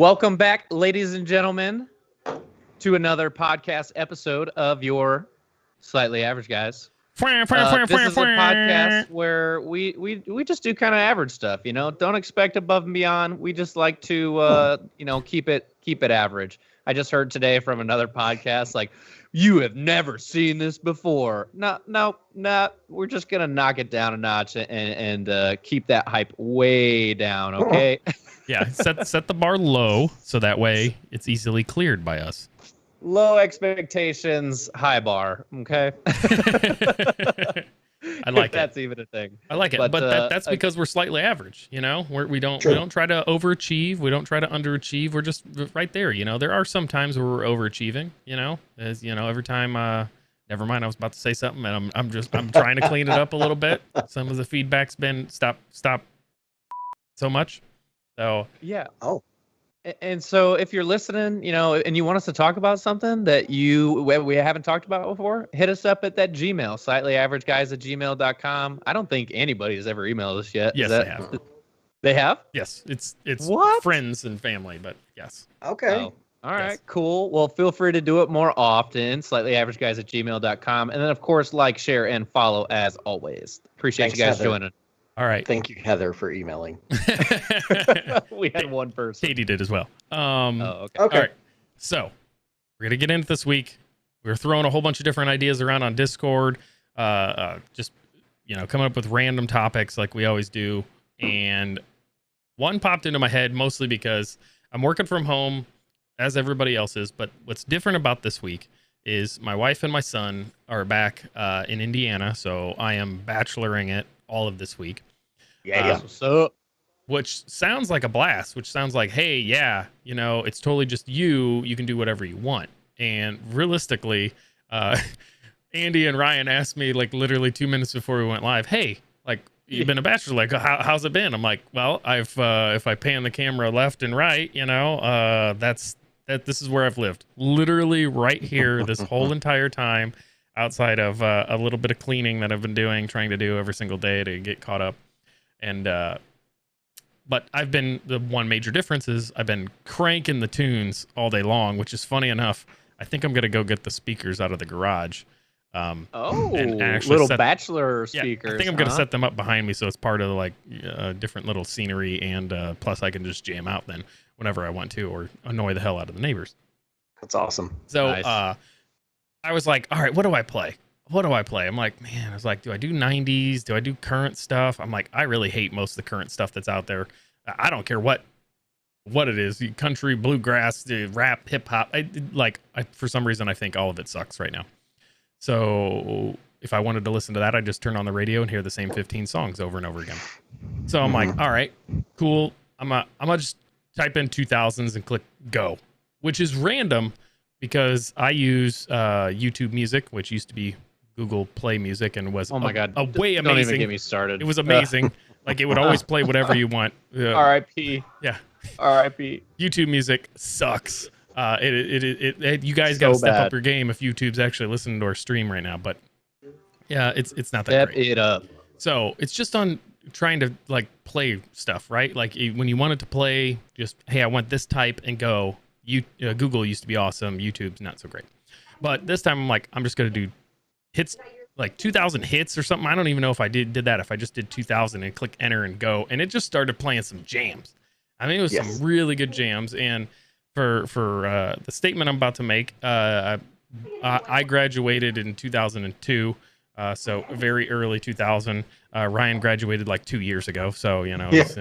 Welcome back, ladies and gentlemen, to another podcast episode of your Slightly Average Guys. This is a podcast where we just do kind of average stuff, you know. Don't expect above and beyond. We just like to keep it average. I just heard today from another podcast like, you have never seen this before. No. We're just gonna knock it down a notch and keep that hype way down. Okay. Yeah, set the bar low so that way it's easily cleared by us. Low expectations, high bar. Okay. I like it. That's even a thing. I like it, but that's because we're slightly average. You know, we don't try to overachieve. We don't try to underachieve. We're just right there. You know, there are some times where we're overachieving. You know, as you know, every time. Never mind. I was about to say something, and I'm trying to clean it up a little bit. Some of the feedback's been stop so much. So yeah. Oh. And so if you're listening, you know, and you want us to talk about something that we haven't talked about before, hit us up at that Gmail, slightlyaverageguys@gmail.com. I don't think anybody has ever emailed us yet. Yes, they have. They have? Yes. It's what? Friends and family, but yes. Okay. Oh. All right, cool. Well, feel free to do it more often, slightlyaverageguys@gmail.com. And then, of course, like, share, and follow as always. Appreciate you guys joining. All right. Thank you, Heather, for emailing. We had one person. Katie did as well. Okay. All right. So we're going to get into this week. We're throwing a whole bunch of different ideas around on Discord. Just, you know, coming up with random topics like we always do. And one popped into my head mostly because I'm working from home as everybody else is. But what's different about this week is my wife and my son are back in Indiana. So I am bacheloring it all of this week. Yeah. What's up? Which sounds like a blast, which sounds like, hey, yeah, you know, it's totally just you can do whatever you want. And realistically, Andy and Ryan asked me like literally 2 minutes before we went live, hey, like, you've been a bachelor, like, how's it been? I'm like, well, if I pan the camera left and right, you know, this is where I've lived, literally right here this whole entire time, outside of a little bit of cleaning that I've been trying to do every single day to get caught up. And but the one major difference is I've been cranking the tunes all day long, which is funny enough. I think I'm gonna go get the speakers out of the garage. And actually little bachelor speakers. I think I'm gonna set them up behind me so it's part of the, like, different little scenery, and plus I can just jam out then whenever I want to, or annoy the hell out of the neighbors. That's awesome. So nice. I was like, all right, what do I play? I'm like, man, I was like, do I do 90s? Do I do current stuff? I'm like, I really hate most of the current stuff that's out there. I don't care what it is, country, bluegrass, rap, hip hop. For some reason, I think all of it sucks right now. So if I wanted to listen to that, I'd just turn on the radio and hear the same 15 songs over and over again. So I'm like, all right, cool. I'm gonna just type in 2000s and click go, which is random, because I use YouTube Music, which used to be Google Play Music, and was way amazing. Don't even get me started. It was amazing. Like, it would always play whatever you want. R.I.P. Yeah. R.I.P. YouTube Music sucks. You guys got to step up your game if YouTube's actually listening to our stream right now. But yeah, it's not that great. Step it up. So it's just on trying to, like, play stuff, right? Like, when you want it to play, just, hey, I want this type and go. Google used to be awesome. YouTube's not so great. But this time I'm like, I'm just going to do hits, like 2000 hits or something. I don't even know if I did that. If I just did 2000 and click enter and go, and it just started playing some jams. I mean, it was some really good jams. And for the statement I'm about to make, I graduated in 2002. So very early 2000. Ryan graduated like 2 years ago. So, you know, it's,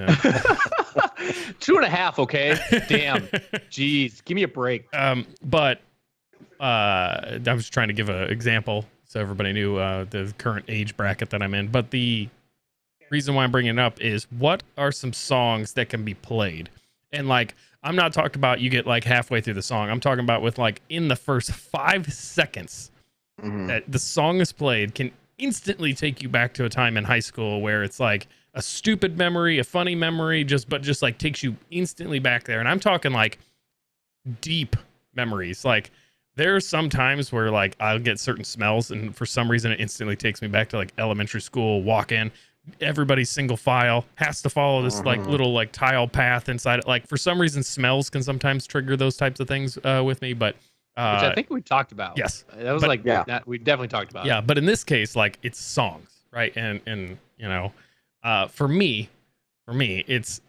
2.5. Okay. Damn. Jeez. Give me a break. But I was trying to give an example so everybody knew the current age bracket that I'm in. But the reason why I'm bringing it up is, what are some songs that can be played? And, like, I'm not talking about you get like halfway through the song. I'm talking about with, like, in the first 5 seconds that the song is played can instantly take you back to a time in high school where it's like a stupid memory, a funny memory, just like takes you instantly back there. And I'm talking like deep memories. Like, there are some times where, like, I'll get certain smells, and for some reason it instantly takes me back to, like, elementary school, walk in, everybody's single file, has to follow this like little like tile path inside it. Like for some reason, smells can sometimes trigger those types of things with me, but which I think we talked about. Yes, that was we definitely talked about. Yeah, but in this case, like it's songs, right? And you know, for me, it's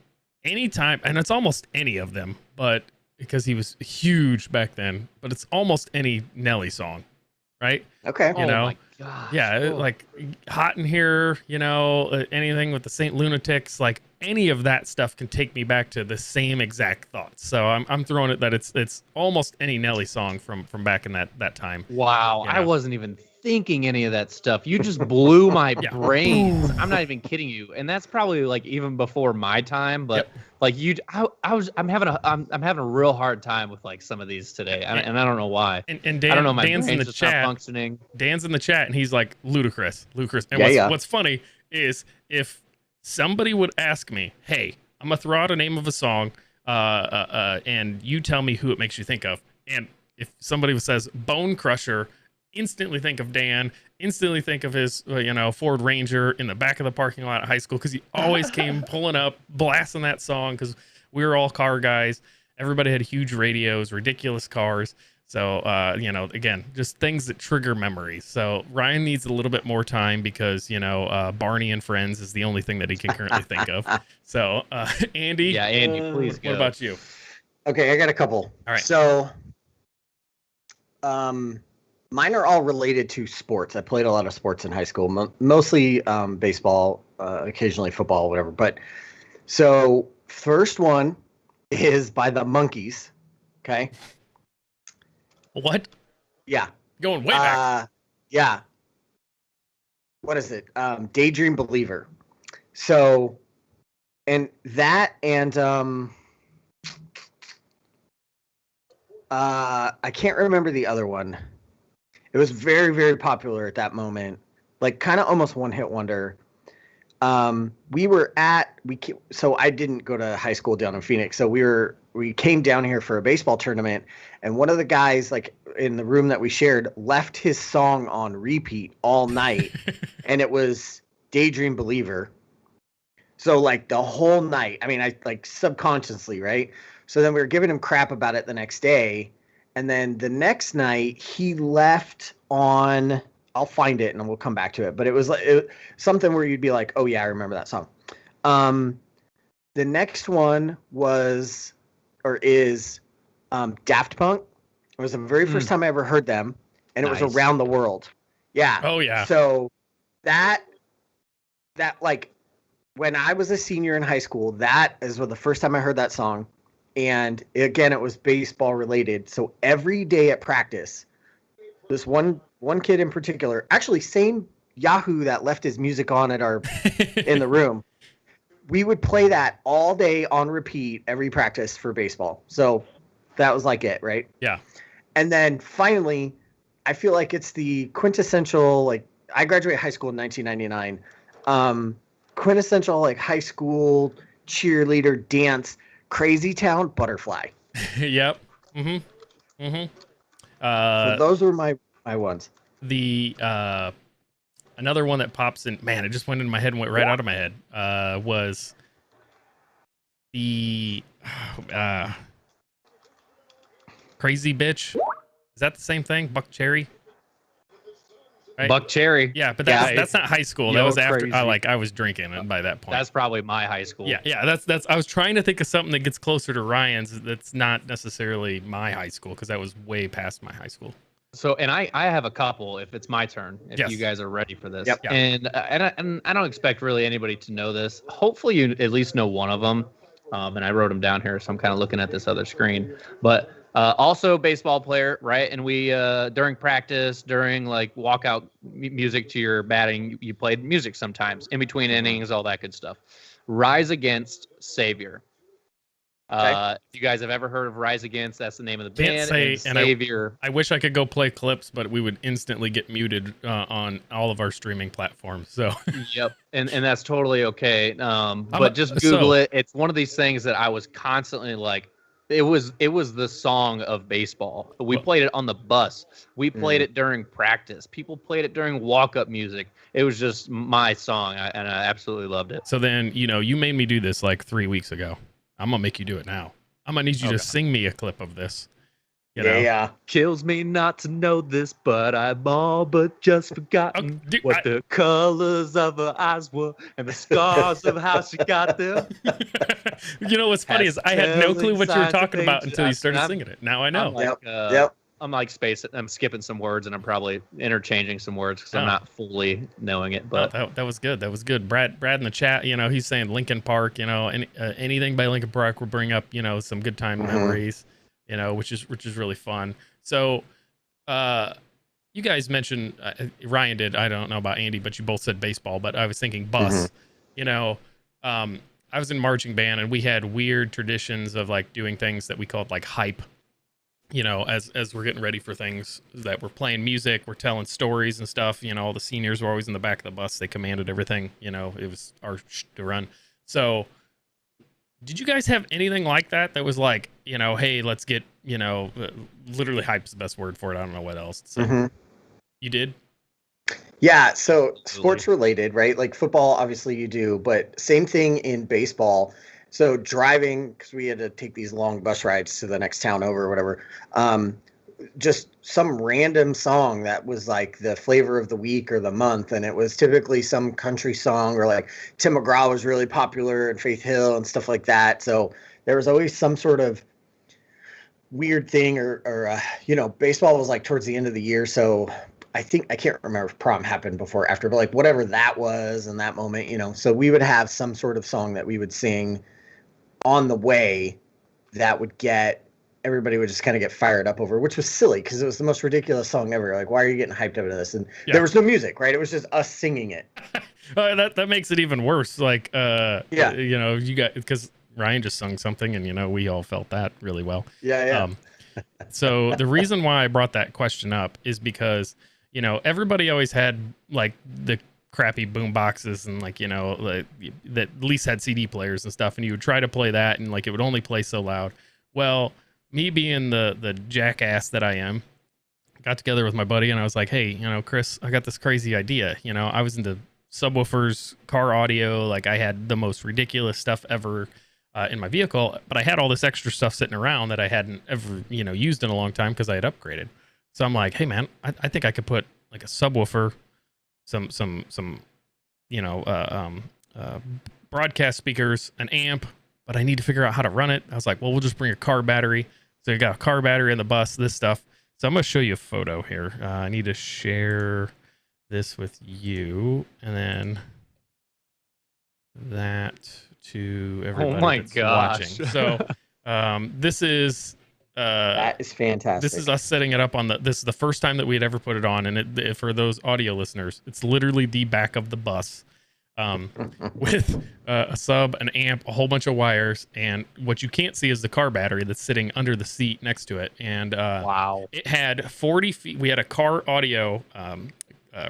anytime, and it's almost any of them, but because he was huge back then, but it's almost any Nelly song, right? Okay. You know, my gosh. yeah, like Hot in Here, you know, anything with the Saint Lunatics, like any of that stuff can take me back to the same exact thoughts. So I'm throwing it that it's almost any Nelly song from back in that time. Wow, You know? I wasn't even thinking any of that stuff. You just blew my brains. I'm not even kidding you, and that's probably like even before my time. But like I'm having a real hard time with like some of these today, and I don't know why. And Dan, I don't know, my Dan's in brain's the just not chat. functioning. Dan's in the chat, and he's like ludicrous. And what's funny is if somebody would ask me, "Hey, I'm gonna throw out a name of a song, and you tell me who it makes you think of," and if somebody says Bone Crusher, instantly think of Dan, instantly think of his Ford Ranger in the back of the parking lot at high school, because he always came pulling up blasting that song, because we were all car guys. Everybody had huge radios, ridiculous cars. So again, just things that trigger memories. So Ryan needs a little bit more time because Barney and Friends is the only thing that he can currently think of. So Andy, Yeah, Andy, please go. What about you? Okay, I got a couple. All right. So mine are all related to sports. I played a lot of sports in high school, mostly baseball, occasionally football, whatever. But so first one is by the Monkees. Okay. What? Yeah. Going way back. Yeah. What is it? Daydream Believer. So, and that, and I can't remember the other one. It was very, very popular at that moment. Like kind of almost one hit wonder. So I didn't go to high school down in Phoenix. So we came down here for a baseball tournament, and one of the guys like in the room that we shared left his song on repeat all night. And it was Daydream Believer. So like the whole night, I mean, I like subconsciously, right? So then we were giving him crap about it the next day. And then the next night he left on, I'll find it and we'll come back to it. But it was like something where you'd be like, oh yeah, I remember that song. The next one is Daft Punk. It was the very first time I ever heard them, and Nice. It was Around the World. Yeah. Oh yeah. So that like when I was a senior in high school, that is the first time I heard that song. And again, it was baseball related. So every day at practice, this one kid in particular, actually same Yahoo that left his music on at our in the room, we would play that all day on repeat every practice for baseball. So that was like it, right? Yeah. And then finally, I feel like it's the quintessential, like I graduated high school in 1999. Quintessential like high school cheerleader dance, Crazy Town Butterfly. Yep. So those were my ones. The another one that pops in, man, it just went in my head and went right out of my head. Was the Crazy Bitch. Is that the same thing? Buck Cherry? Right? Buck Cherry. Yeah, but that's not high school. That Yo, was after Crazy. I was drinking by that point. That's probably my high school. Yeah, that's I was trying to think of something that gets closer to Ryan's that's not necessarily my high school, because that was way past my high school. So, and I have a couple if it's my turn, if Yes. you guys are ready for this. Yep. Yeah. And I don't expect really anybody to know this. Hopefully you at least know one of them. And I wrote them down here, so I'm kind of looking at this other screen. But also baseball player, right? And we during practice, during like walkout music to your batting, you played music sometimes in between innings, all that good stuff. Rise Against, Savior. Okay. If you guys have ever heard of Rise Against, that's the name of the Can't band. say, and and Savior. I wish I could go play clips, but we would instantly get muted on all of our streaming platforms. So Yep, and that's totally okay. But just Google it. It's one of these things that I was constantly like, it was the song of baseball. We played it on the bus. We played it during practice. People played it during walk-up music. It was just my song, and I absolutely loved it. So then, you made me do this like 3 weeks ago. I'm gonna make you do it now. I'm gonna need you to sing me a clip of this. Yeah. Kills me not to know this, but I'm all but just forgotten what the colors of her eyes were and the scars of how she got them. What's funny is I had no clue what you were talking about until you started singing it. Now I know. I'm like I'm skipping some words, and I'm probably interchanging some words because I'm not fully knowing it. But that was good. That was good. Brad in the chat, he's saying Linkin Park. Anything by Linkin Park will bring up some good time memories. Which is really fun. So, you guys mentioned Ryan did. I don't know about Andy, but you both said baseball. But I was thinking bus. I was in marching band, and we had weird traditions of like doing things that we called like hype. As we're getting ready for things that we're playing music, we're telling stories and stuff. All the seniors were always in the back of the bus. They commanded everything. It was our to run. So, did you guys have anything like that was like, hey, let's get, literally hype's the best word for it. I don't know what else. So, You did? Yeah. So sports related, right? Like football, obviously you do, but same thing in baseball. So driving, because we had to take these long bus rides to the next town over or whatever. Just some random song that was like the flavor of the week or the month. And it was typically some country song, or like Tim McGraw was really popular and Faith Hill and stuff like that. So there was always some sort of weird thing or baseball was like towards the end of the year. So I can't remember if prom happened before or after, but like whatever that was in that moment, so we would have some sort of song that we would sing on the way that would get everybody would just kind of get fired up over, which was silly because it was the most ridiculous song ever. Like, why are you getting hyped up into this? And there was no music, right? It was just us singing it. That makes it even worse. Like, you got, because Ryan just sung something, and we all felt that really well. Yeah. So the reason why I brought that question up is because everybody always had like the crappy boom boxes and like that at least had CD players and stuff, and you would try to play that, and like it would only play so loud. Well, me being the jackass that I am, got together with my buddy and I was like, hey, Chris, I got this crazy idea. I was into subwoofers, car audio. Like I had the most ridiculous stuff ever in my vehicle, but I had all this extra stuff sitting around that I hadn't ever, used in a long time because I had upgraded. So I'm like, hey man, I think I could put like a subwoofer, some broadcast speakers, an amp, but I need to figure out how to run it. I was like, well, we'll just bring a car battery. So you got a car battery in the bus, this stuff. So I'm going to show you a photo here. I need to share this with you, and then that to everybody that's watching. So this is that is fantastic. This is us setting it up on this is the first time that we had ever put it on, and for those audio listeners, it's literally the back of the bus. With a sub, an amp, a whole bunch of wires, and what you can't see is the car battery that's sitting under the seat next to it. And wow, it had 40 feet. We had a car audio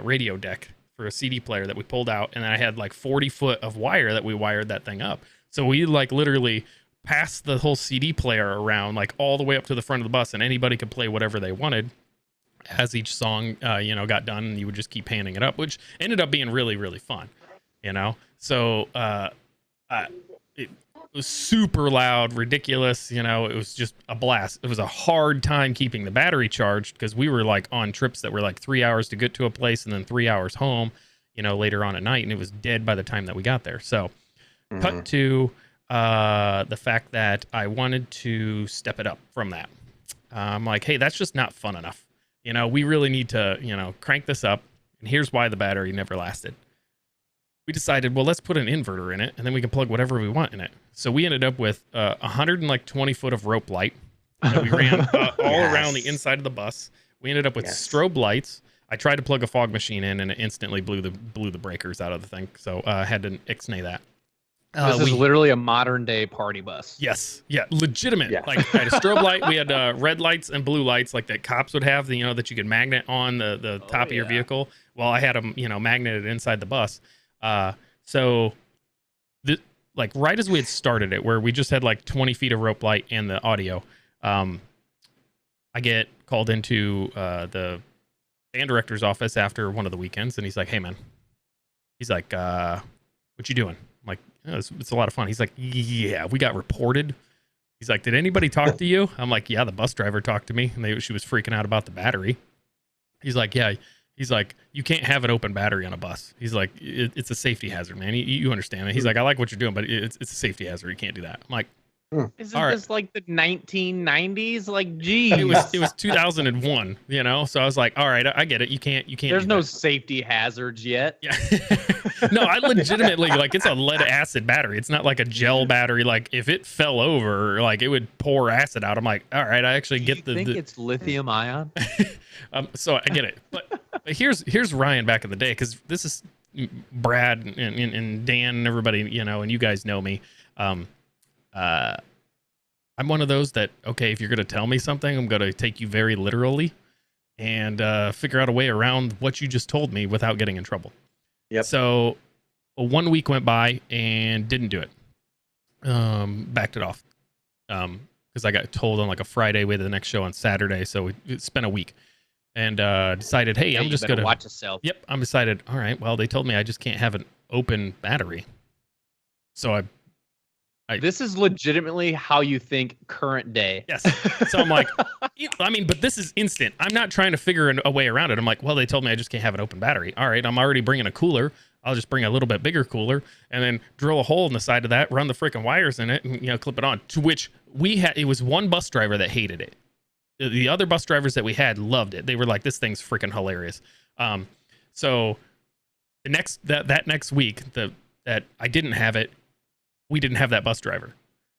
radio deck for a CD player that we pulled out, and then I had like 40 foot of wire that we wired that thing up. So we like literally passed the whole CD player around like all the way up to the front of the bus, and anybody could play whatever they wanted as each song got done, and you would just keep panning it up, which ended up being really, really fun. So it was super loud, ridiculous. It was just a blast. It was a hard time keeping the battery charged because we were like on trips that were like 3 hours to get to a place and then 3 hours home, later on at night, and it was dead by the time that we got there. So cut to the fact that I wanted to step it up from that. I'm like, hey, that's just not fun enough. We really need to, crank this up. And here's why the battery never lasted. We decided, well, let's put an inverter in it, and then we can plug whatever we want in it. So we ended up with 120 foot of rope light that we ran all around the inside of the bus. We ended up with strobe lights. I tried to plug a fog machine in, and it instantly blew the breakers out of the thing. So I had to ixnay that. This is literally a modern day party bus. Yes. Yeah. Legitimate. Yeah. Like I had a strobe light. We had red lights and blue lights like that cops would have, that you could magnet on the top of your vehicle. Well, I had them, magneted inside the bus. So like right as we had started it, where we just had like 20 feet of rope light and the audio, I get called into the band director's office after one of the weekends, and he's like, "Hey, man," he's like, "What you doing?" I'm like, oh, it's a lot of fun. He's like, "Yeah, we got reported." He's like, "Did anybody talk to you?" I'm like, "Yeah, the bus driver talked to me, and she was freaking out about the battery." He's like, "Yeah." He's like, "You can't have an open battery on a bus." He's like, "It's a safety hazard, man. You understand it." He's like, "I like what you're doing, but it's a safety hazard. You can't do that." I'm like, Isn't this like the 1990s? Like, geez. It was 2001, you know? So I was like, all right, I get it. You can't. There's no safety hazards yet. Yeah. No, I legitimately, like, it's a lead acid battery. It's not like a gel battery. Like, if it fell over, like, it would pour acid out. I'm like, all right, I actually get the... You think it's lithium ion? So I get it. But here's Ryan back in the day, because this is Brad and Dan and everybody, you know, and you guys know me. I'm one of those that, okay, if you're going to tell me something, I'm going to take you very literally and figure out a way around what you just told me without getting in trouble. Yep. So 1 week went by and didn't do it. Backed it off. Because I got told on like a Friday, we had the next show on Saturday. So we spent a week and decided, hey, I'm just going to watch yourself. Yep. I'm decided, all right, well, they told me I just can't have an open battery. So this is legitimately how you think current day. Yes. So I'm like, I mean, but this is instant. I'm not trying to figure a way around it. I'm like, well, they told me I just can't have an open battery. All right, I'm already bringing a cooler. I'll just bring a little bit bigger cooler and then drill a hole in the side of that, run the freaking wires in it, and, you know, clip it on. To which it was one bus driver that hated it. The other bus drivers that we had loved it. They were like, this thing's freaking hilarious. So the next week that I didn't have it, we didn't have that bus driver.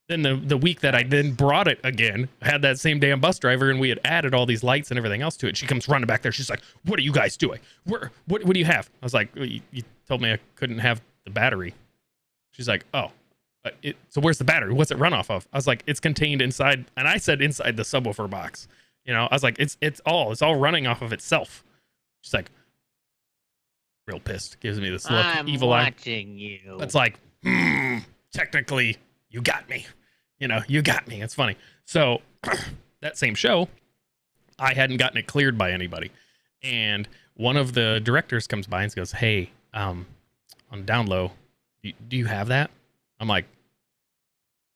Then the week that I then brought it again, I had that same damn bus driver, and we had added all these lights and everything else to it. She comes running back there. She's like, "What are you guys doing? What do you have?" I was like, you told me I couldn't have the battery." She's like, "Oh, so where's the battery? What's it run off of?" I was like, "It's contained inside," and I said inside the subwoofer box. You know, I was like, it's all running off of itself. She's like, real pissed. Gives me this look, evil eye. I'm watching you. It's like, technically, you got me. You know, you got me. It's funny. So that same show, I hadn't gotten it cleared by anybody. And one of the directors comes by and goes, "Hey, on down low, do you have that?" I'm like,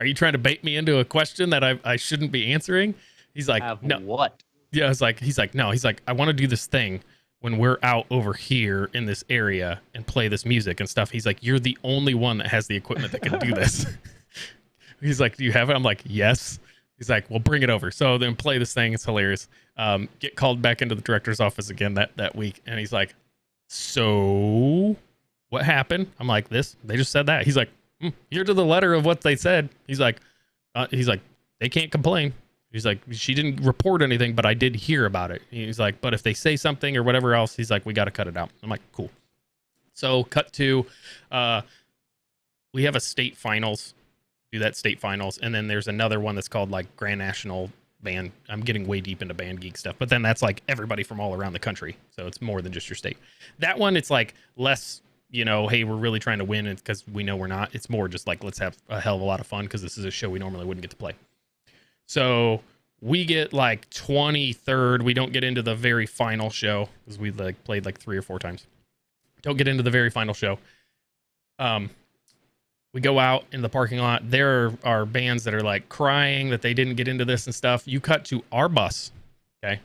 "Are you trying to bait me into a question that I shouldn't be answering?" He's like, "No." What? Yeah, he's like, "No." He's like, "I want to do this thing when we're out over here in this area and play this music and stuff." He's like, "You're the only one that has the equipment that can do this." He's like, "Do you have it?" I'm like, "Yes." He's like, "Well, bring it over." So then play this thing. It's hilarious. Get called back into the director's office again that week. And he's like, "So what happened?" I'm like, they just said that. He's like, "Here to the letter of what they said." He's like, "They can't complain." He's like, "She didn't report anything, but I did hear about it." He's like, "But if they say something or whatever else," he's like, "we got to cut it out." I'm like, "Cool." So cut to, we have a state finals, do that state finals. And then there's another one that's called like Grand National Band. I'm getting way deep into band geek stuff, but then that's like everybody from all around the country. So it's more than just your state. That one, it's like less, you know, hey, we're really trying to win because we know we're not. It's more just like, let's have a hell of a lot of fun because this is a show we normally wouldn't get to play. So we get like 23rd. We don't get into the very final show because we like played like 3 or 4 times. Don't get into the very final show. We go out in the parking lot. There are bands that are like crying that they didn't get into this and stuff. You cut to our bus. Okay.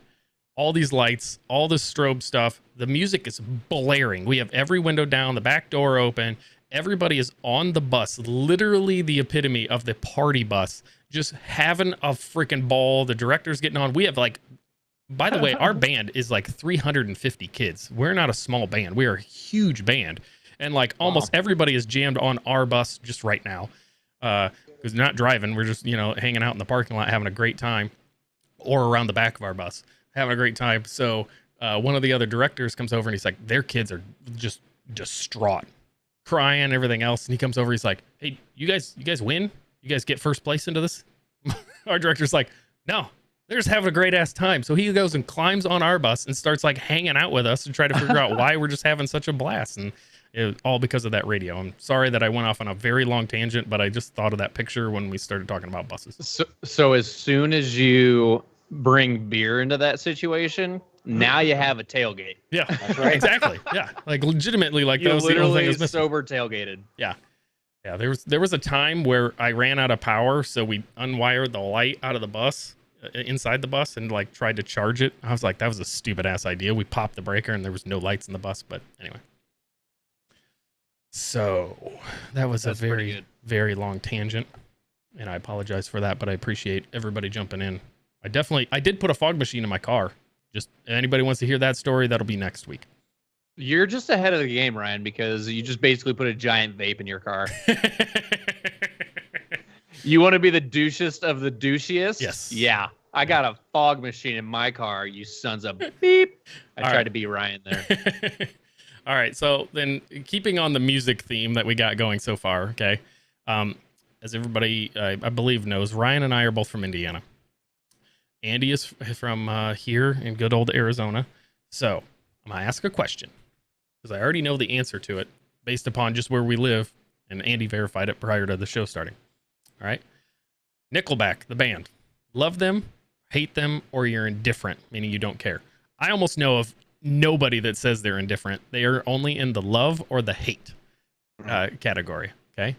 All these lights, all this strobe stuff. The music is blaring. We have every window down, the back door open. Everybody is on the bus. Literally the epitome of the party bus. Just having a freaking ball. The director's getting on. We have like, by the way, our band is like 350 kids. We're not a small band. We are a huge band. And like almost everybody is jammed on our bus just right now. Because we're not driving. We're just, you know, hanging out in the parking lot, having a great time. Or around the back of our bus, having a great time. So one of the other directors comes over and he's like, their kids are just distraught, crying, everything else. And he comes over, he's like, "Hey, you guys win? You guys get first place into this?" Our director's like, "No, They're just having a great ass time. So he goes and climbs on our bus and starts like hanging out with us and try to figure out why we're just having such a blast. And all because of that radio. I'm sorry that I went off on a very long tangent, but I just thought of that picture when we started talking about buses. So as soon as you bring beer into that situation, now you have a tailgate. Yeah, that's right. Exactly. Yeah, like legitimately, like that was the only thing I was missing. Sober tailgated. Yeah. Yeah, there was a time where I ran out of power, so we unwired the light out of the bus, inside the bus, and like tried to charge it. I was like, that was a stupid ass idea. We popped the breaker and there was no lights in the bus, but anyway. So that was a very, very long tangent, and I apologize for that, but I appreciate everybody jumping in. I did put a fog machine in my car. Just anybody wants to hear that story, that'll be next week. You're just ahead of the game, Ryan, because you just basically put a giant vape in your car. You want to be the douchest of the douchiest? Yes. Yeah. I got a fog machine in my car, you sons of beep. I tried to be Ryan there. All right. So then keeping on the music theme that we got going so far, okay? As everybody, I believe, knows, Ryan and I are both from Indiana. Andy is from here in good old Arizona. So I'm going to ask a question because I already know the answer to it based upon just where we live, and Andy verified it prior to the show starting. All right. Nickelback, the band. Love them, hate them, or you're indifferent, meaning you don't care. I almost know of nobody that says they're indifferent. They are only in the love or the hate category. Okay.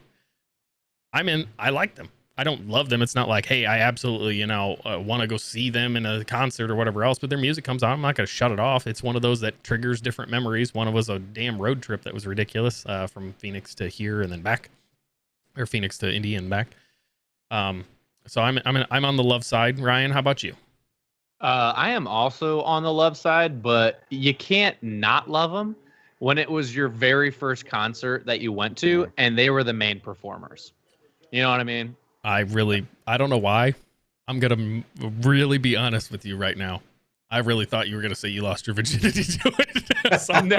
I like them. I don't love them. It's not like, hey, I absolutely, want to go see them in a concert or whatever else, but their music comes on. I'm not going to shut it off. It's one of those that triggers different memories. One was a damn road trip that was ridiculous, from Phoenix to here and then back, or Phoenix to Indy and back. So I'm on the love side. Ryan, how about you? I am also on the love side, but you can't not love them when it was your very first concert that you went to and they were the main performers. You know what I mean? I don't know why. I'm going to really be honest with you right now. I really thought you were going to say you lost your virginity to it. No.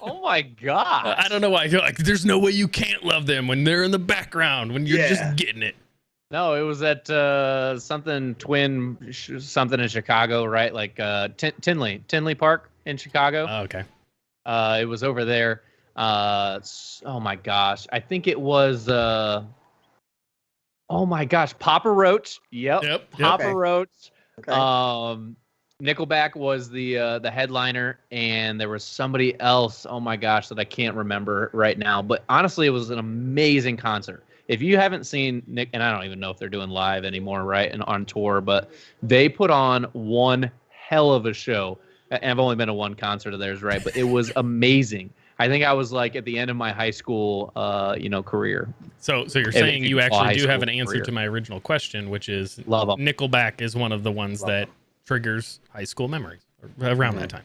Oh my God. I don't know why. Like, there's no way you can't love them when they're in the background, when you're just getting it. No, it was at something in Chicago, right? Like Tinley Park in Chicago. Oh, okay. It was over there. Oh my gosh. I think it was oh my gosh, Papa Roach. Yep. Papa Roach. Okay. Nickelback was the headliner, and there was somebody else, oh my gosh, that I can't remember right now. But honestly, it was an amazing concert. If you haven't seen Nick, and I don't even know if they're doing live anymore, right, and on tour, but they put on one hell of a show. And I've only been to one concert of theirs, right? But it was amazing. I think I was like at the end of my high school, career. So you're saying you actually do have an answer to my original question, which is Nickelback is one of the ones that triggers high school memories around that time.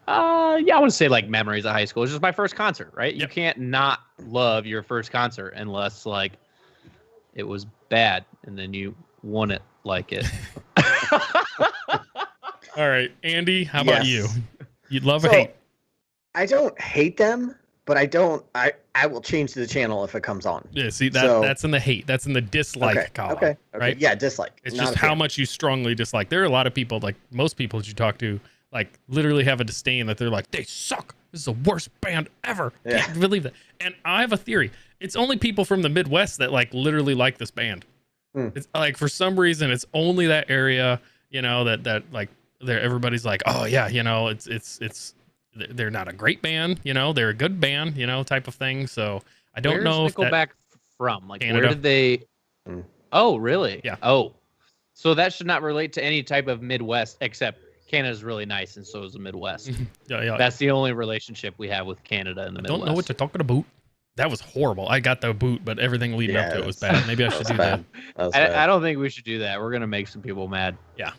Yeah, I wouldn't say like memories of high school. It's just my first concert, right? Yep. You can't not love your first concert unless like it was bad and then you wouldn't like it. All right, Andy, how about you? You'd love or hate? I don't hate them, but I will change the channel if it comes on. Yeah, see that's in the hate. That's in the dislike column. Okay. Right? Yeah, dislike. It's just how much you strongly dislike. There are a lot of people, like most people that you talk to, like literally have a disdain that they're like, they suck. This is the worst band ever. Yeah. Can't believe that. And I have a theory. It's only people from the Midwest that like literally like this band. It's like for some reason it's only that area, that like everybody's like, oh yeah, it's they're not a great band, they're a good band, type of thing. So I don't know if Nickelback from like Canada. Where did they? Oh, really? Yeah. Oh, so that should not relate to any type of Midwest, except Canada's really nice, and so is the Midwest. Yeah. That's the only relationship we have with Canada and the Midwest. Don't know what you're talking about. That was horrible. I got the boot, but everything leading up to it was bad. Maybe I should do that. I don't think we should do that. We're gonna make some people mad. Yeah.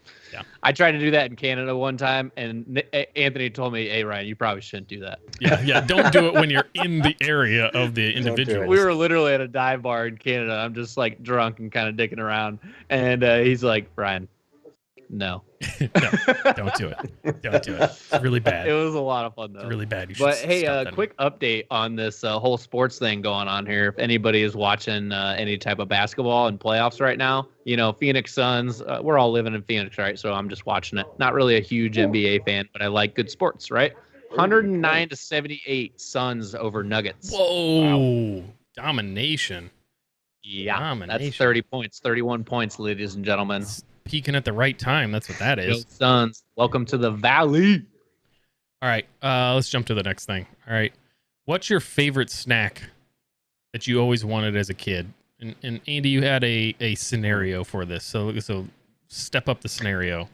I tried to do that in Canada one time, and Anthony told me, "Hey, Ryan, you probably shouldn't do that." Yeah. Don't do it when you're in the area of the individual. We were literally at a dive bar in Canada. I'm just like drunk and kind of dicking around, and he's like, "Ryan, No. No, don't do it. Don't do it. It's really bad. It was a lot of fun though. It's really bad. But hey, quick update on this whole sports thing going on here. If anybody is watching any type of basketball and playoffs right now, Phoenix Suns, we're all living in Phoenix, right? So I'm just watching it. Not really a huge NBA fan, but I like good sports, right? 109-78 Suns over Nuggets. Whoa. Wow. Domination. Yeah, Domination. That's 30 points, 31 points, ladies and gentlemen. It's peaking at the right time. That's what that is. Go Suns, welcome to the Valley. All right, let's jump to the next thing. All right, what's your favorite snack that you always wanted as a kid? And Andy, you had a scenario for this, so step up the scenario.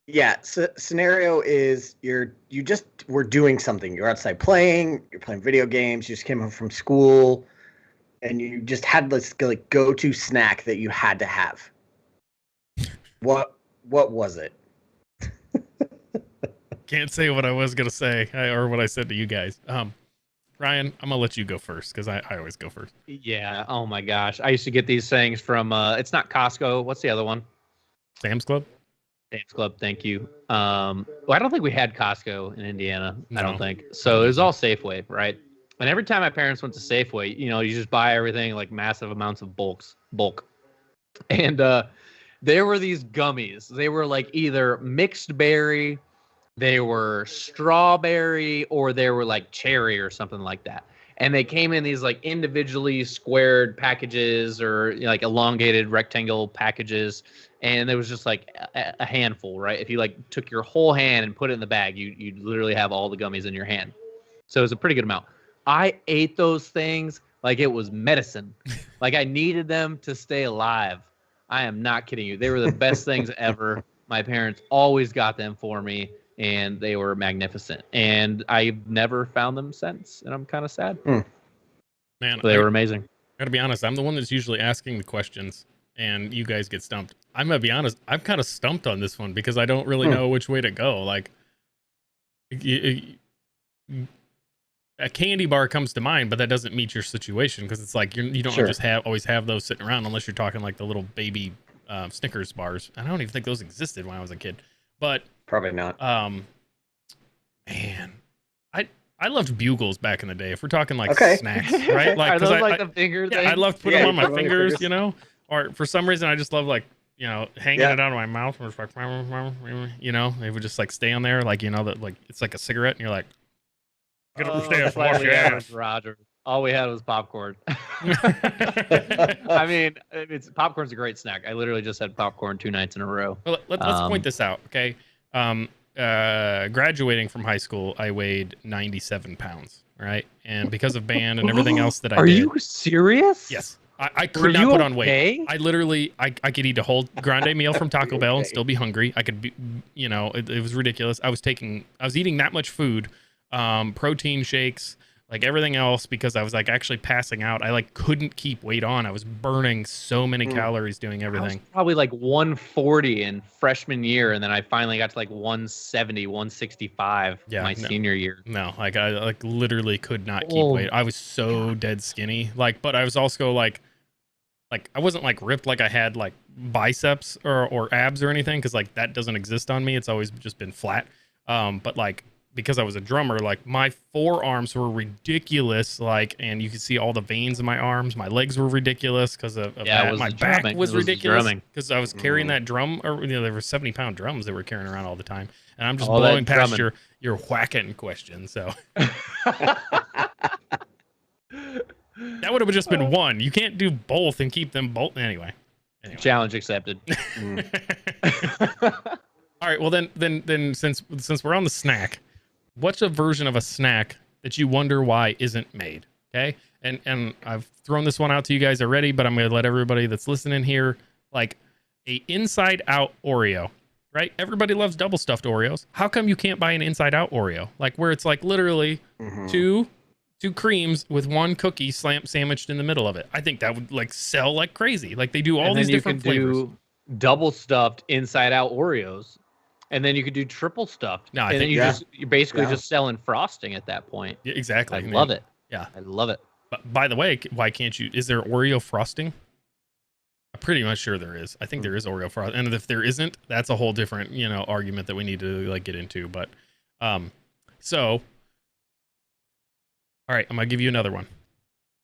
Yeah, so scenario is you just were doing something. You're outside playing. You're playing video games. You just came home from school, and you just had this like go-to snack that you had to have. What was it? Can't say what I was gonna say or what I said to you guys. Ryan, I'm gonna let you go first because I always go first. Yeah. Oh my gosh, I used to get these things from. It's not Costco. What's the other one? Sam's Club. Sam's Club. Thank you. Well, I don't think we had Costco in Indiana. No. I don't think so. It was all Safeway, right? And every time my parents went to Safeway, you just buy everything like massive amounts of bulk. And there were these gummies. They were like either mixed berry, they were strawberry, or they were like cherry or something like that. And they came in these like individually squared packages or like elongated rectangle packages. And there was just like a handful, right? If you like took your whole hand and put it in the bag, you'd literally have all the gummies in your hand. So it was a pretty good amount. I ate those things like it was medicine. Like I needed them to stay alive. I am not kidding you. They were the best things ever. My parents always got them for me, and they were magnificent. And I've never found them since, and I'm kind of sad. Man, but they were amazing. Gotta be honest, I'm the one that's usually asking the questions, and you guys get stumped. I'm gonna be honest, I'm kind of stumped on this one because I don't really know which way to go. Like, a candy bar comes to mind, but that doesn't meet your situation because it's like you don't just always have those sitting around unless you're talking like the little baby Snickers bars. I don't even think those existed when I was a kid, but probably not. Man, I loved Bugles back in the day. If we're talking like snacks, right? Like, are those like the finger thing? I loved putting them on my fingers, or for some reason I just love like hanging it out of my mouth. And it's like, they would just like stay on there, like that like it's like a cigarette, and you're like. Get upstairs, wash your ass. Roger. All we had was popcorn. I mean, popcorn's a great snack. I literally just had popcorn 2 nights in a row. Well, let's point this out, okay? Graduating from high school, I weighed 97 pounds, right? And because of band and everything else that I did. Are you serious? Yes. I could not put on weight. I literally, I could eat a whole grande meal from Taco Bell and still be hungry. I could be, it was ridiculous. I was eating that much food. Protein shakes, like everything else, because I was like actually passing out. I like couldn't keep weight on. I was burning so many calories doing everything. I was probably like 140 in freshman year, and then I finally got to like 170, 165 my senior year. No, like I like literally could not keep weight. I was so dead skinny. Like, but I was also like I wasn't like ripped like I had like biceps or abs or anything, because like that doesn't exist on me. It's always just been flat. But like because I was a drummer, like my forearms were ridiculous, like, and you could see all the veins in my arms. My legs were ridiculous because of that. My back was ridiculous because I was carrying that drum, or there were 70-pound drums that were carrying around all the time. And I'm just blowing past your whacking question. So that would have just been one. You can't do both and keep them both anyway. Challenge accepted. All right, well then since we're on the snack, what's a version of a snack that you wonder why isn't made? Okay, and I've thrown this one out to you guys already, but I'm gonna let everybody that's listening here, like a inside out Oreo, right? Everybody loves double stuffed Oreos. How come you can't buy an inside out Oreo, like where it's like literally two creams with one cookie sandwiched in the middle of it? I think that would like sell like crazy. Like they do all these different flavors. Do double stuffed inside out Oreos. And then you could do triple stuffed. No, I think you're basically just selling frosting at that point. Yeah, exactly. I love it. Yeah, I love it. But by the way, why can't you? Is there Oreo frosting? Pretty much sure there is. I think there is Oreo frost, and if there isn't, that's a whole different, argument that we need to like get into. But, so, all right, I'm gonna give you another one,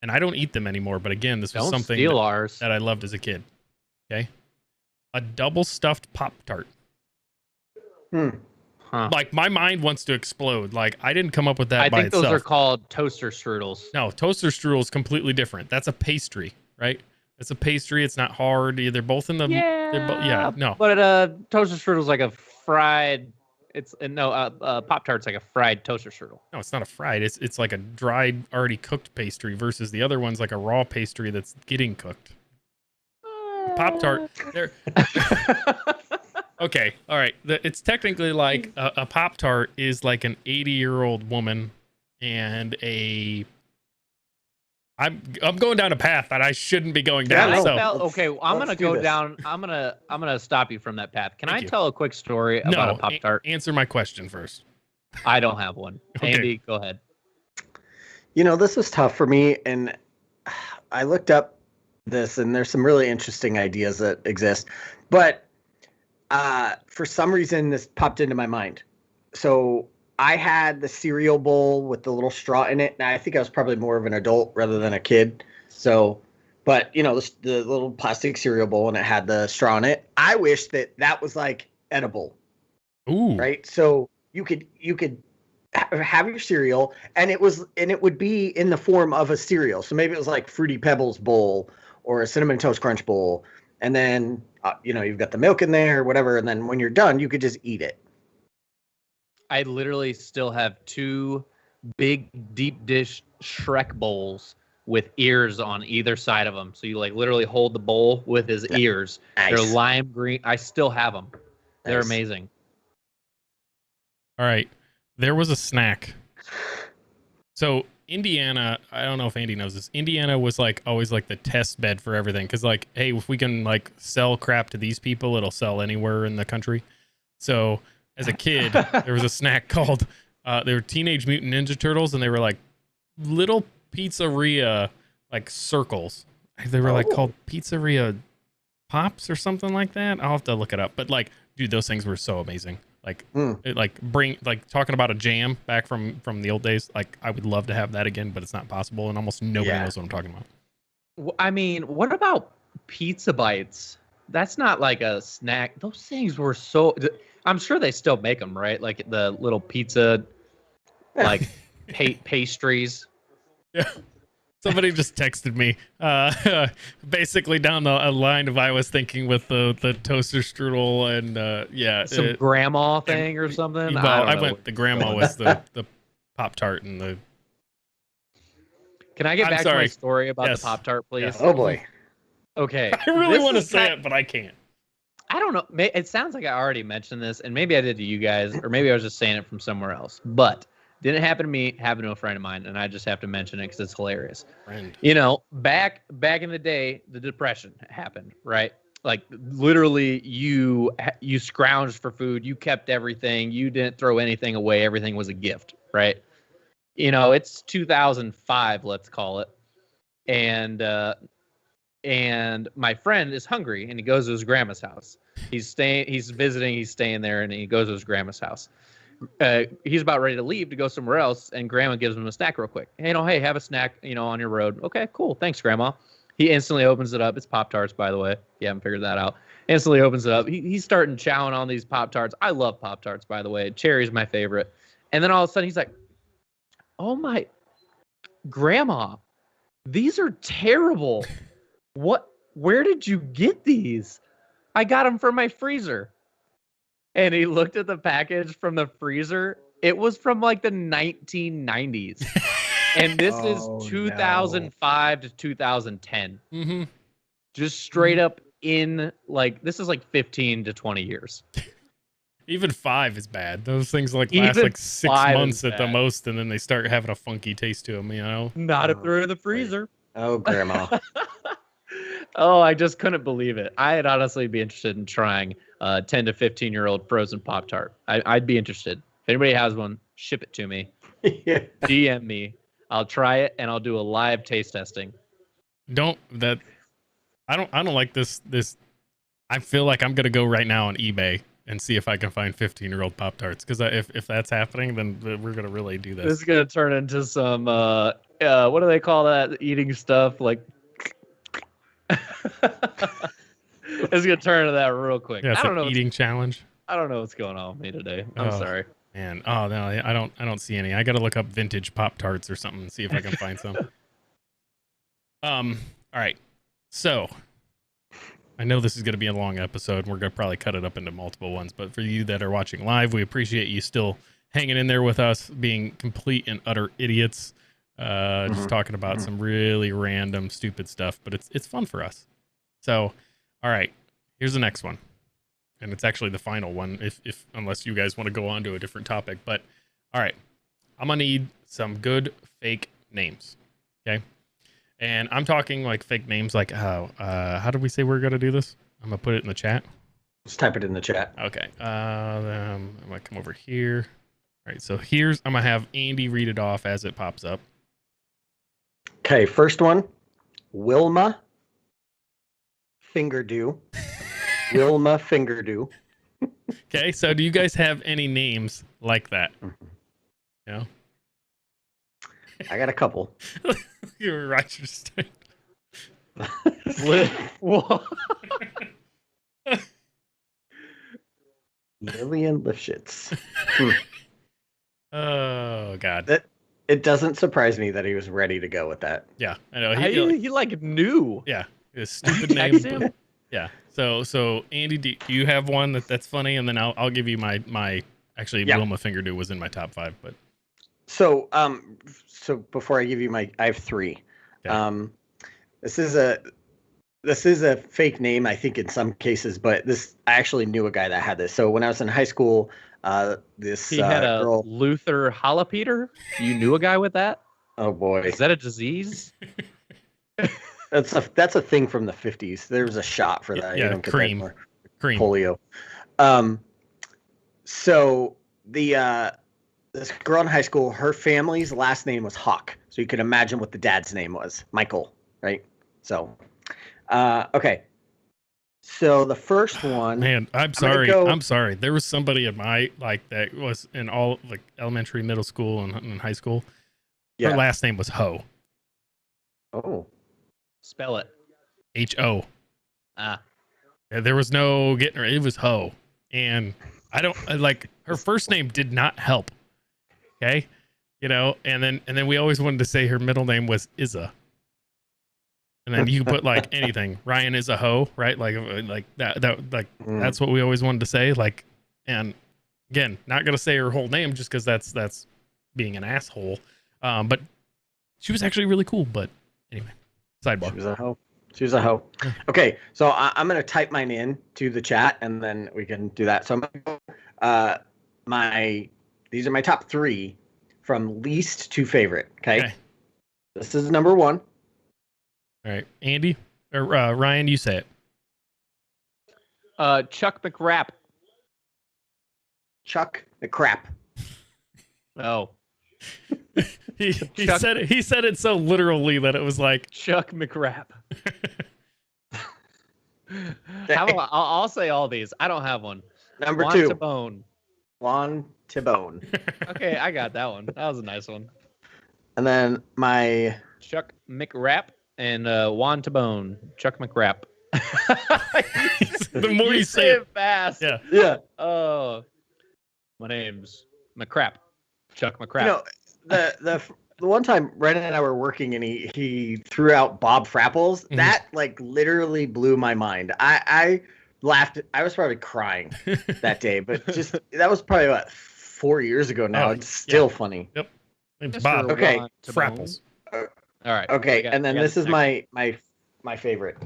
and I don't eat them anymore. But again, this was something that I loved as a kid. Okay, a double stuffed Pop-Tart. Huh. Like my mind wants to explode. Like I didn't come up with that by itself. I think those are called toaster strudels. No, toaster strudel is completely different. That's a pastry, right? It's a pastry. It's not hard. They're both in the no. But toaster strudel is like a fried. Pop-Tart's like a fried toaster strudel. No, it's not a fried. It's like a dried, already cooked pastry versus the other one's like a raw pastry that's getting cooked. Pop-Tart. They're okay. All right. It's technically like a Pop-Tart is like an 80-year-old woman and I'm going down a path that I shouldn't be going down. I'm gonna go down. I'm gonna stop you from that path. Can I tell a quick story about a Pop-Tart? Answer my question first. I don't have one. Okay. Andy, go ahead. This was tough for me, and I looked up this, and there's some really interesting ideas that exist, but for some reason this popped into my mind. So I had the cereal bowl with the little straw in it. Now I think I was probably more of an adult rather than a kid. So, but the little plastic cereal bowl, and it had the straw in it. I wish that was like edible. Ooh. Right. So you could have your cereal, and it would be in the form of a cereal. So maybe it was like Fruity Pebbles bowl or a Cinnamon Toast Crunch bowl, and then you've got the milk in there or whatever, and then when you're done, you could just eat it. I literally still have 2 big deep dish Shrek bowls with ears on either side of them. So you like literally hold the bowl with his ears. Nice. They're lime green. I still have them. They're amazing. All right. There was a snack. So Indiana, I don't know if Andy knows this. Indiana was like always like the test bed for everything. Cause like, hey, if we can like sell crap to these people, it'll sell anywhere in the country. So as a kid, there was a snack called, they were Teenage Mutant Ninja Turtles, and they were like little pizzeria, like circles. They were like called Pizzeria Pops or something like that. I'll have to look it up. But like, dude, those things were so amazing. Like, talking about a jam back from the old days. Like, I would love to have that again, but it's not possible, and almost nobody knows what I'm talking about. I mean, what about Pizza Bites? That's not like a snack. Those things were so. I'm sure they still make them, right? Like the little pizza, like pastries. Yeah. Somebody just texted me, basically down the line of I was thinking with the toaster strudel and some grandma thing or something. Well, I went. The grandma was the Pop-Tart and the. Can I get back to my story about the Pop-Tart, please? Yeah. Oh boy. Okay. I really want to say it, but I can't. I don't know. It sounds like I already mentioned this, and maybe I did to you guys, or maybe I was just saying it from somewhere else. But didn't happen to me, happened to a friend of mine, and I just have to mention it because it's hilarious. Friend. Back in the day, the Depression happened, right? Like literally, you scrounged for food, you kept everything, you didn't throw anything away, everything was a gift, right? It's 2005, let's call it, and my friend is hungry, and he goes to his grandma's house. He's visiting, he's staying there, and he goes to his grandma's house. He's about ready to leave to go somewhere else, and grandma gives him a snack real quick. Hey, have a snack, on your road. Okay, cool. Thanks, grandma. He instantly opens it up. It's Pop-Tarts, by the way. If you haven't figured that out. Instantly opens it up. He's starting chowing on these Pop-Tarts. I love Pop-Tarts, by the way. Cherry's my favorite. And then all of a sudden he's like, oh my, grandma, these are terrible. Where did you get these? I got them from my freezer. And he looked at the package from the freezer. It was from like the 1990s. And this is 2005 to 2010. Mm-hmm. Just straight up in this is like 15 to 20 years. Even 5 is bad. Those things last like 6 months at the most, and then they start having a funky taste to them, Not if they're in the freezer. Oh, grandma. Oh, I just couldn't believe it. I'd honestly be interested in trying 10 to 15-year-old frozen Pop-Tart. I'd be interested. If anybody has one, ship it to me. Yeah. DM me. I'll try it, and I'll do a live taste testing. I don't like this. I feel like I'm gonna go right now on eBay and see if I can find 15-year-old Pop-Tarts, because if that's happening, then we're gonna really do this. This is gonna turn into some what do they call that eating stuff like? It's gonna turn into that real quick. Yeah, it's I don't know. Eating challenge. I don't know what's going on with me today. I'm sorry. Man, oh no, I don't see any. I gotta look up vintage Pop-Tarts or something and see if I can find some. All right. So I know this is gonna be a long episode, and we're gonna probably cut it up into multiple ones, but for you that are watching live, we appreciate you still hanging in there with us, being complete and utter idiots. Just talking about some really random, stupid stuff, but it's fun for us. So, all right, here's the next one. And it's actually the final one, if unless you guys want to go on to a different topic. But all right, I'm gonna need some good fake names, okay? And I'm talking like fake names, like how did we say we're gonna do this? I'm gonna put it in the chat. Just type it in the chat. Okay. I'm gonna come over here. All right, so I'm gonna have Andy read it off as it pops up. Okay, first one, Wilma Fingerdew. Wilma Fingerdew. Okay, so do you guys have any names like that? No. I got a couple. You're Roger Stein. Lillian Lifshitz. Oh God. It doesn't surprise me that he was ready to go with that. Yeah, I know. He like knew. Yeah, his stupid name. But, yeah. So Andy, do you have one that's funny, and then I'll give you my actually Wilma Fingerdew was in my top 5, but so before I give you I have 3. Okay. This is a fake name, I think, in some cases, but I actually knew a guy that had this. So when I was in high school, he had a girl, Luther Holopeter. You knew a guy with that? Oh boy, is that a disease? That's a thing from the 50s. There was a shot for that. Yeah, cream. Polio. So this girl in high school, her family's last name was Hawk. So you can imagine what the dad's name was, Michael, right? So, okay. So the first one. Man, I'm sorry. There was somebody in my that was in all elementary, middle school, and high school. Yeah. Her last name was Ho. Oh. Spell it. H-O. Yeah, there was no getting her. It was Ho. And I don't her first name did not help. Okay. And then we always wanted to say her middle name was Izza. And then you put anything. Ryan is a hoe, right? That's what we always wanted to say. And again, not gonna say her whole name just because that's being an asshole. But she was actually really cool. But anyway, sidebar. She was a hoe. Okay, so I'm gonna type mine in to the chat, and then we can do that. So these are my top 3 from least to favorite. Okay. This is number 1. All right, Andy or Ryan, you say it. Chuck McRap. Chuck McCrap. Oh. he said it. He said it so literally that it was like Chuck McRap. I'll say all these. I don't have one. Number 2. Juan Tabone. Okay, I got that one. That was a nice one. And then my Chuck McRap and Juan Tabone. Chuck McRap. The more you say it fast. Yeah. Oh, my name's McCrap. Chuck McCrap. The one time Brennan and I were working and he threw out Bob Frapples. Mm-hmm. That literally blew my mind. I laughed. I was probably crying that day, but that was probably about 4 years ago now. It's still funny. Yep. It's Bob. Okay. Frapples. All right. Okay, and then this is my favorite.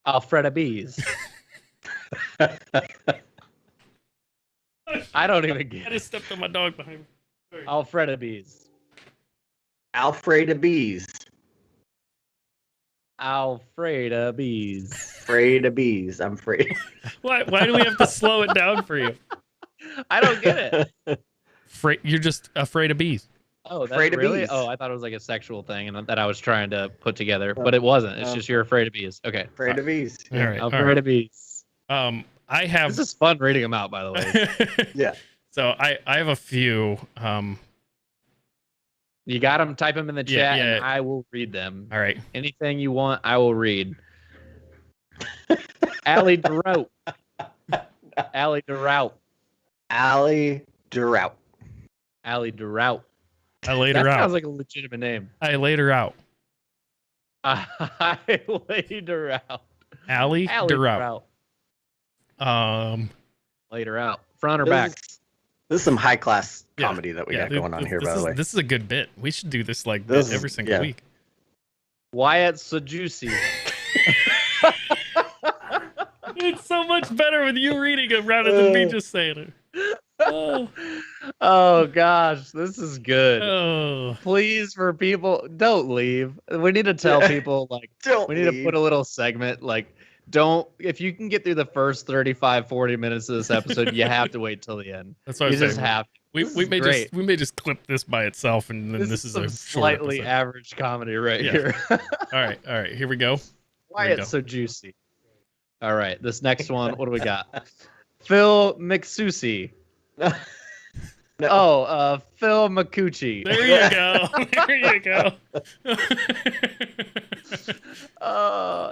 Alfreda Bees. I don't even get it. I just stepped on my dog behind me. Sorry. Alfreda Bees. Alfreda Bees. Alfreda Bees. Afraid of bees. I'm afraid. Why do we have to slow it down for you? I don't get it. You're just afraid of bees. Oh, that's Afraid of really? bees. Oh, I thought it was like a sexual thing and that I was trying to put together, but it wasn't. It's just you're afraid of bees. Okay. Afraid of bees. All right. I'm afraid of bees. I have. This is fun reading them out, by the way. Yeah. So I have a few. You got them. Type them in the chat, yeah. and I will read them. All right. Anything you want, I will read. Allie Drought. Allie Drought. Allie Drought. Allie Drought. I laid That her sounds out. like a legitimate name. I laid her out. I laid her out. Allie Drought. Laid her out. Front or back? This is some high class comedy that we got going on here, by the way. This is a good bit. We should do this like This every is- single week. Wyatt Sajusi. It's so much better with you reading it rather than me just saying it. Oh, Oh gosh, this is good. oh. Please, for people, don't leave. We need to tell people like Don't we need to put a little segment like don't if you can get through the first 35-40 minutes of this episode, you have to wait till the end. That's what You I'm just saying. have to. We This is may great. just we may just clip this by itself, and then this is some a short slightly episode. average comedy right Yeah. here. All right. Here we go. Why Here we it's so juicy. All right, this next one, what do we got? Phil McSusi. Oh, Phil McCucci. There you go. There you go.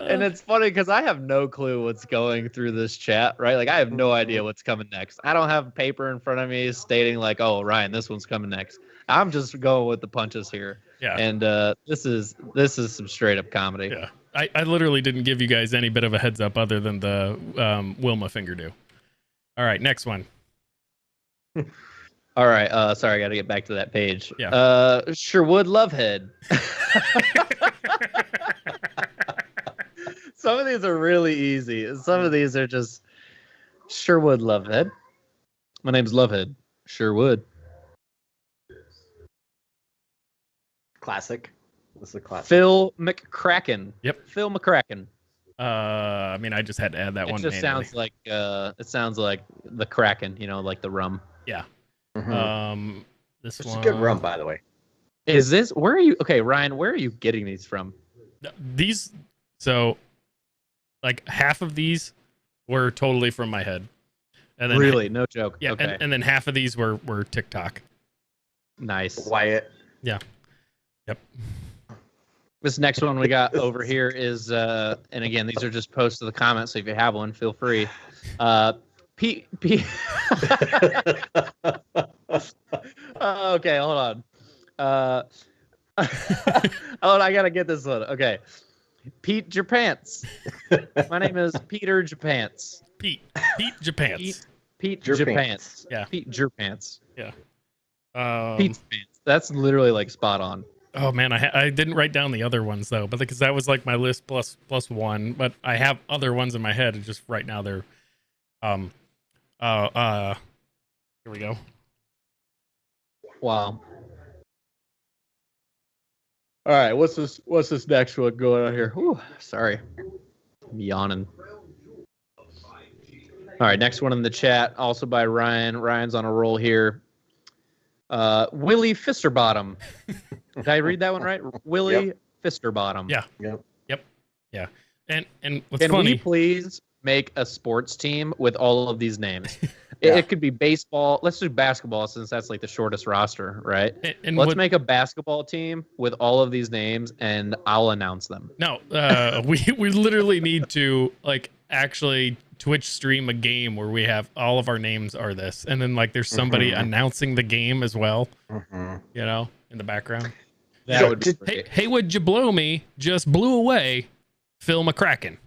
And it's funny because I have no clue what's going through this chat, right? Like I have no idea what's coming next. I don't have paper in front of me stating like, "Oh, Ryan, this one's coming next." I'm just going with the punches here. Yeah. And this is some straight up comedy. Yeah. I literally didn't give you guys any bit of a heads up other than the Wilma finger do. All right, next one. All right. Sorry, I got to get back to that page. Yeah. Sherwood Lovehead. Some of these are really easy. Some of these are just Sherwood Lovehead. My name's Lovehead. Sherwood. Classic. This is a classic. Phil McCracken. Yep. Phil McCracken. I mean, I just had to add that It one. just manually. sounds like the Kraken, like the rum. Yeah. Mhm. This It's one. a good rum, by the way. Is this where are you okay, Ryan, where are you getting these from? These, so, like half of these were totally from my head, and then Really? No joke. yeah, Okay. and then half of these were TikTok. Nice. Wyatt. Yeah. Yep. This next one we got over here is, and again, these are just posts to the comments, so if you have one, feel free. P. Okay, hold on. Hold on, I gotta get this one. Okay, Pete Japants. My name is Peter Japants. Pete Japants. Pete Jerpants. Japants. Yeah. Pete Japants. Yeah. Pete Japants. That's literally like spot on. Oh man, I didn't write down the other ones though, but because that was like my list plus one. But I have other ones in my head. And just right now they're, here we go. Wow. All right, what's this next one going on here? Whew, sorry, I'm yawning. All right, next one in the chat, also by Ryan. Ryan's on a roll here. Willie Fisterbottom. Did I read that one right? Willie Fisterbottom. Yeah. Yep. Yeah. And what's Can funny? we please make a sports team with all of these names? Yeah. It could be baseball. Let's do basketball since that's like the shortest roster, right? and Let's what- make a basketball team with all of these names, and I'll announce them. No, we literally need to like actually Twitch stream a game where we have all of our names are this, and then like there's somebody announcing the game as well, you know, in the background. That would be did- great. Haywood, you blow me, just blew away Phil McCracken.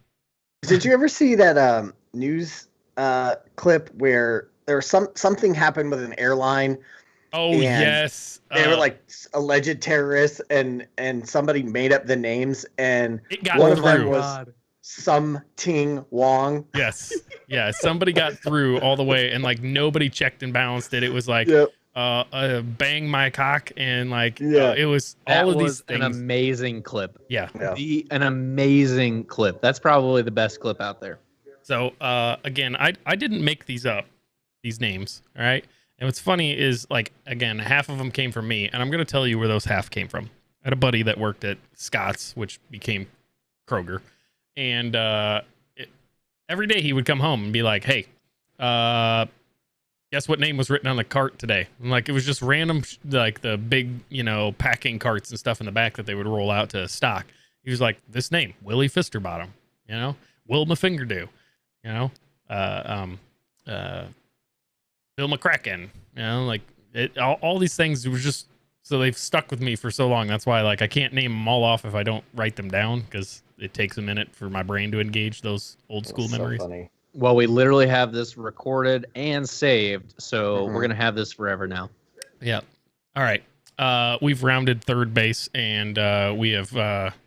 Did you ever see that news clip where there was something happened with an airline? Oh And yes, They were like alleged terrorists, and somebody made up the names, and it got one of them through. was Some Ting Wong. Yes, yeah, somebody got through all the way, and like nobody checked and balanced it. It was like Yep. bang my cock, and like Yeah. it was That all of was these an things. amazing clip. Yeah. Yeah. An amazing clip. That's probably the best clip out there. So again, I didn't make these up, these names, all right? And what's funny is, like, again, half of them came from me, and I'm gonna tell you where those half came from. I had a buddy that worked at Scott's, which became Kroger, and every day he would come home and be like, "Hey, guess what name was written on the cart today?" And like, it was just random, like the big, packing carts and stuff in the back that they would roll out to stock. He was like, "This name, Willie Fisterbottom, Wilma Fingerdew, Bill McCracken, like all these things were just, so they've stuck with me for so long. That's why, like, I can't name them all off if I don't write them down, because it takes a minute for my brain to engage those old school memories. Funny. Well, we literally have this recorded and saved, so we're gonna have this forever now. Yeah. All right. We've rounded third base, and we have.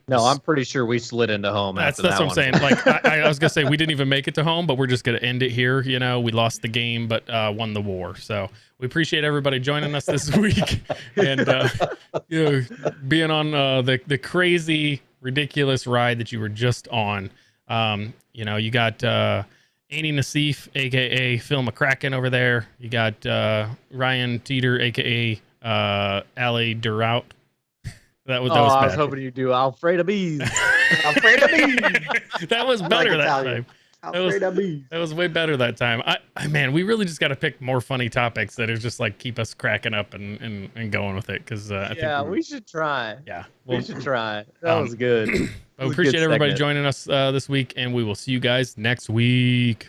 No, I'm pretty sure we slid into home. That's what I'm saying. Like, I was gonna say we didn't even make it to home, but we're just gonna end it here. We lost the game, but won the war. So we appreciate everybody joining us this week, and being on the crazy, ridiculous ride that you were just on. You got. Andy Nassif, aka Phil McCracken, over there. You got Ryan Teeter, aka Ali Durout. That was bad. I was hoping you'd do Alfredo Bees. Alfredo Bees. That was better that time. That was way better that time. Man, we really just got to pick more funny topics that are just like keep us cracking up and going with it, because I think we should try. Yeah, we should try. That was good. I appreciate everybody joining us this week, and we will see you guys next week.